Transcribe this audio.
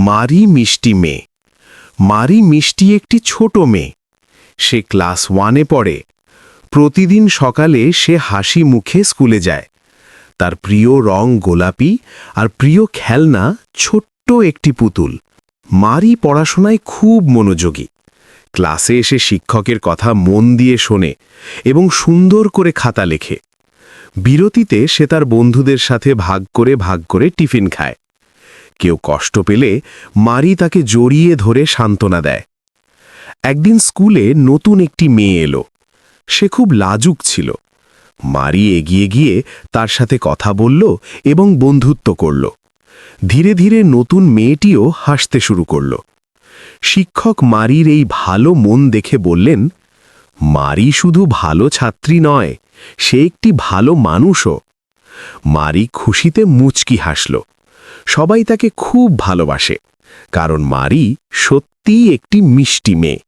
মারি মিষ্টি মেয়ে। মারি মিষ্টি একটি ছোট মেয়ে। সে ক্লাস 1-এ পড়ে। প্রতিদিন সকালে সে হাসি মুখে স্কুলে যায়। তার প্রিয় রং গোলাপি আর প্রিয় খেলনা ছোট্ট একটি পুতুল। মারি পড়াশোনায় খুব মনোযোগী। ক্লাসে এসে শিক্ষকের কথা মন দিয়ে শোনে এবং সুন্দর করে খাতা লেখে। বিরতিতে সে তার বন্ধুদের সাথে ভাগ করে টিফিন খায়। কেউ কষ্ট পেলে মারি তাকে জড়িয়ে ধরে সান্ত্বনা দেয়। একদিন স্কুলে নতুন একটি মেয়ে এলো। সে খুব লাজুক ছিল। মারি এগিয়ে গিয়ে তার সাথে কথা বলল এবং বন্ধুত্ব করল। ধীরে ধীরে নতুন মেয়েটিও হাসতে শুরু করল। শিক্ষক মারির এই ভালো মন দেখে বললেন, মারি শুধু ভালো ছাত্রী নয়, সে একটি ভালো মানুষও। মারি খুশিতে মুচকি হাসল। সবাই তাকে খুব ভালোবাসে, কারণ মারি সত্যিই একটি মিষ্টি মেয়ে।